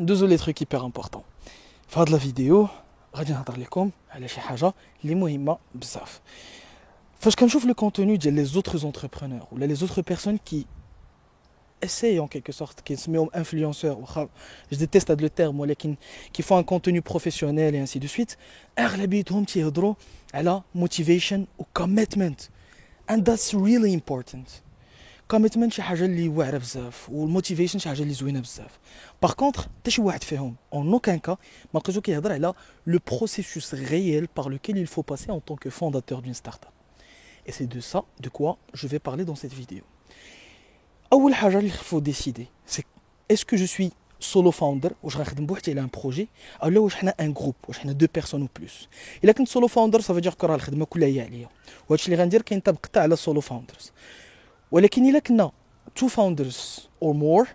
Désolé, truc hyper important. Fin de la vidéo, غادي نهضر لكم على شي حاجة اللي مهمة بزاف. فاش كنشوف le contenu ديال les autres entrepreneurs ou les autres personnes qui essayent en quelque sorte, qui se mettent influenceurs, je déteste le terme, ولكن qui font un contenu professionnel et ainsi de suite, أغلبيتهم تيهضروا على motivation و commitment. And that's really important. كوميتمنت شي حاجه اللي واعره بزاف والموتيفيشن شي حاجه اللي زوينه بزاف. باغ كونطخ حتى شي واحد فيهم اون اوكان كا ما لقيتو كيهضر على لو بروسيسوس réel par lequel il faut passer en tant que fondateur d'une startup. Et c'est de ça de quoi je vais parler dans cette vidéo. اول حاجه اللي خفو ديسيدي سي est-ce que je suis solo founder واش غنخدم بوحدي على ان بروجي او لا واش حنا ان جروب واش حنا دو بيرسون او بلوس. الا كنت سولو فاوندر صافي دير راه الخدمه كلها هي عليا وهادشي اللي غندير كينطبق حتى على السولو فاوندرز. ولكن الا كنا two founders or more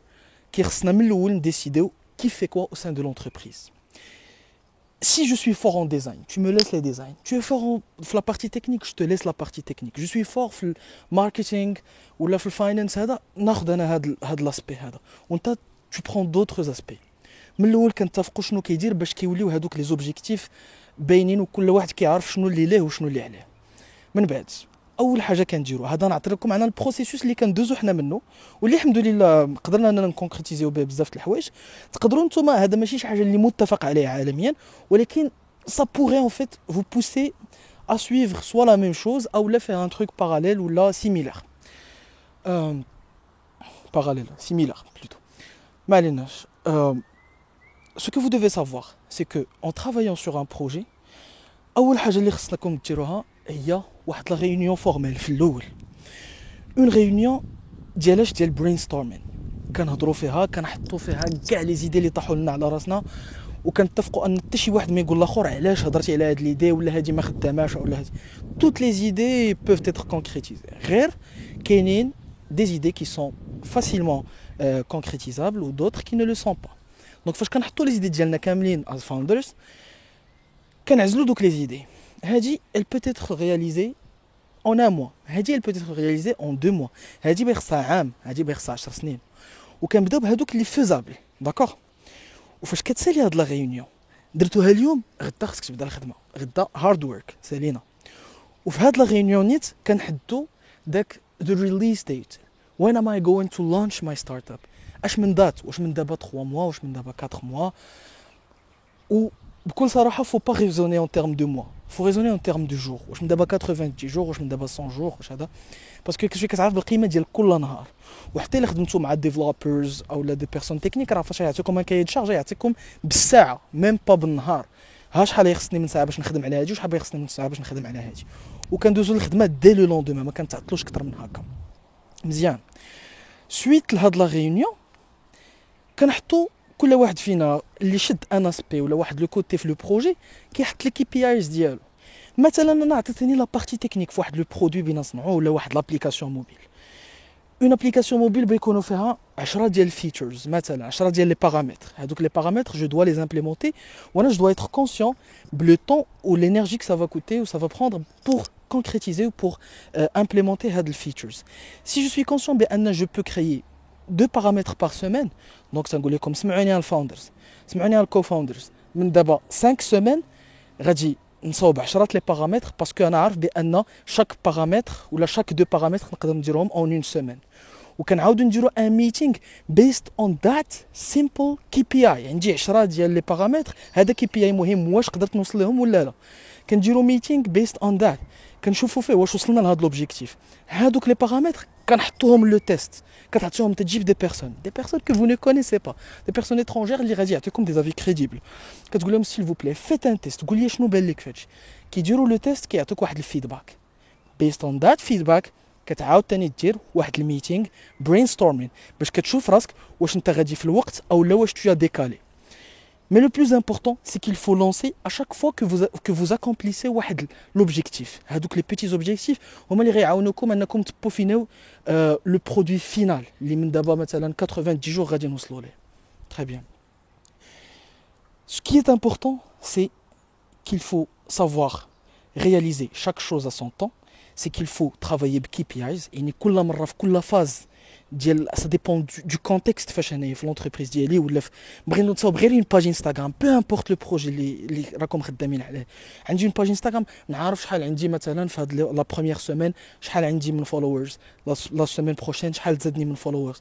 كي خصنا من الاول نديسيديو qui fait quoi au sein de l'entreprise. Si je suis fort en design, tu me laisses les designs. Tu es fort en la partie technique, je te laisse la partie technique. Je suis fort في marketing ou la finance هذا ناخذ انا هذا لاسبي هذا وانت tu prends d'autres aspects. من الاول كنتفقوا شنو كيدير باش كيوليو هذوك لي زوبجيكتيف باينين وكل واحد كيعرف شنو اللي ليه وشنو اللي عليه. من بعد اول حاجه كنديرو هذا نعطي لكم عن البروسيسوس اللي كندوزو حنا منه واللي الحمد لله قدرنا اننا نكونكريتيزيو به بزاف د الحوايج. تقدروا نتوما هذا ماشي شي حاجه اللي متفق عليه عالميا ولكن ça pourrait en fait vous pousser à suivre soit la même chose ou à faire un truc parallèle ou là similaire. Parallèle, similaire plutôt. Malinash. Ce que vous devez savoir, c'est que en travaillant sur un projet, أول حاجة اللي خصكم ديروها هي واحد لا ريونيون فورميل في الاول. اون ريونيون ديال برينستورمين كنهضروا فيها كنحطوا فيها كاع لي زيدي اللي طاحوا لنا على راسنا وكنتفقوا ان حتى شي واحد ما يقول لاخر علاش هضرتي على هاد ليدي ولا هادي ما خداماش ولا هادي. توت لي زيدي peuvent être concrétisées. غير كاينين des idées qui sont facilement concrétisables ou d'autres qui ne le sont pas. Donc فاش كنحطوا لي زيدي ديالنا كاملين as founders كنعزلوا دوك لي زيدي. هادي elle peut être réalisée en un mois. هادي elle peut être réalisée en 2 mois. هادي بيخصها عام، هادي بيخصها 10 سنين. وكنبداو بهادوك اللي فيزابل، داكوغ؟ وفاش كتسالي هاد لا ريونيون درتوها اليوم غدا خصك تبدا الخدمه، غدا هارد ورك سالينا. وفي هاد لا ريونيون نيت كنحددو داك the release date. When am I going to launch my startup? اش من دات؟ واش من دابا 3 موا واش من دابا 4 موا؟ و بكل صراحه faut pas raisonner en termes de mois, faut raisonner en termes de jours. واش من دابا 90 jours واش من دابا 100 jours واش هذا باسكو كتجي كتعرف بالقيمه ديال كل نهار. وحتى الا خدمتوا مع ديفلوبرز او لا دي بيرسون تكنيك راه فاش يعطيكم ان كاي شارج يعطيكم بالساعه ميم با بالنهار. ها شحال يخصني من ساعه باش نخدم على هادي وشحال يخصني من ساعه باش نخدم على هادي وكندوزو الخدمه دي لو لوندوما ما كنتعطلوش اكثر من هكا. مزيان سويت لهاد لا ريونيون كنحطو كل واحد فينا اللي شد ان اسبي ولا واحد لو كوتي في لو بروجي كيحط لي كي بي ايز ديالو. مثلا انا عطيتني لا بارتي تكنيك في واحد لو برودوي بغينا نصنعوه ولا واحد لابليكاسيون موبيل. اون ابليكاسيون موبيل بيكونوا فيها 10 ديال الفيتشرز مثلا 10 ديال لي بارامتر. هذوك لي بارامتر جو دوا لي امبليمونتي وانا جو دوا être conscient بلو طون ou l'énergie que ça va coûter ou ça va prendre pour concrétiser ou pour implémenter هاد الفيتشرز. Si je suis conscient بان je peux créer 2 paramètres par semaine, donc ça نقول لكم سمعوني على الفاوندرز سمعوني على الكوفاوندرز من دابا 5 سيمين غادي نصاوب 10 لي بارامتر باسكو انا عارف بان شاك بارامتر ولا شاك 2 بارامتر نقدر نديرهم اون اون سيمين. وكنعاودو نديرو ان ميتينغ بيست اون ذات سيمبل كي بي اي. عندي 10 ديال لي بارامتر هذا كي بي اي مهم واش قدرت نوصل لهم ولا لا. كنديرو ميتينغ بيست اون ذات كنشوفوا فيه واش وصلنا لهاد لوبجيكتيف. هادوك لي بارامتر كنحطوهم لو تيست كتعطيهم تجيب دي بيرسون que vous ne connaissez pas, des personnes étrangères اللي غادي يعطيكم دي افي كريديبل. كتقول لهم s'il vous plaît faites un test قول لي شنو بان لك فهادشي. كيديروا لو تيست كيعطيوك واحد الفيدباك بيست اون ذات فيدباك كتعاود تاني دير واحد الميتينغ برينستورمين باش كتشوف راسك واش انت غادي في الوقت او لا واش tu as décalé. Mais le plus important, c'est qu'il faut lancer à chaque fois que vous accomplissez l'objectif. هذوك les petits objectifs هما اللي غيعاونوكم انكم تبوفينيو le produit final اللي من دابا مثلا 90 jours غادي نوصلوا ليه. Très bien. Ce qui est important, c'est qu'il faut savoir réaliser chaque chose à son temps. C'est qu'il faut travailler ب KPIs. يعني كل مرة في كل phase ديال ça dépend du contexte فاش هنايا في l'entreprise ديالي ولا بغينا نتصاوب غير une page Instagram peu importe le projet اللي راكم خدامين عليه. عندي une page Instagram نعرف شحال عندي مثلا في هاد لا première semaine شحال عندي من followers la semaine prochaine شحال تزادني من followers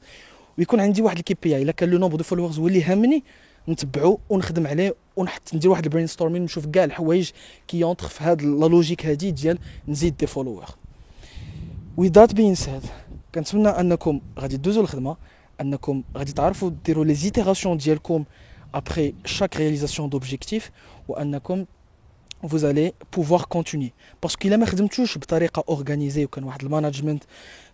ويكون عندي واحد الكي بي اي الا كان لو نومبر دو فولورز هو اللي هامني نتبعو ونخدم عليه ونحط ندير واحد البرين ستورمين نشوف كاع الحوايج كي يونطخ في هاد لا لوجيك هادي ديال نزيد دي فولوور. with that being said كنتمنى انكم غادي تدوزوا الخدمه انكم غادي تعرفوا ديروا لي زيتيراسيون ديالكم après chaque réalisation d'objectif وانكم vous allez pouvoir continuer parce qu'il ما خدمتوش بطريقه اورغانيزي وكان واحد المانجمنت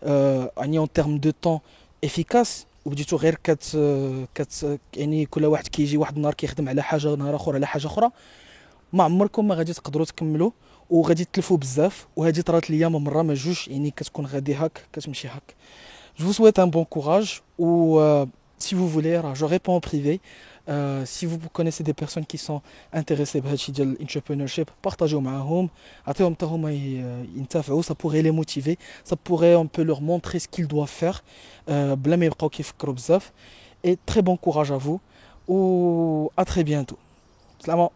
يعني en termes de temps efficace وبديتو غير يعني كل واحد كيجي واحد النهار كيخدم على حاجه نهار اخر على حاجه اخرى ما عمركم ما غادي تقدروا تكملوا وغادي تلفوا بزاف وهذه طرات ليا مره ما جوج يعني كتكون غادي هاك كتمشي هاك. Je vous souhaite un bon courage ou si vous voulez je réponds en privé. Si vous connaissez des personnes qui sont intéressées بهادشي ديال l'entrepreneurship partagez معاهم عطيهم حتى هما ينتفعوا ça pourrait les motiver ça pourrait on peut leur montrer ce qu'ils doivent faire بلا ما يبقاو كيفكروا بزاف et très bon courage à vous ou à très bientôt. سلام.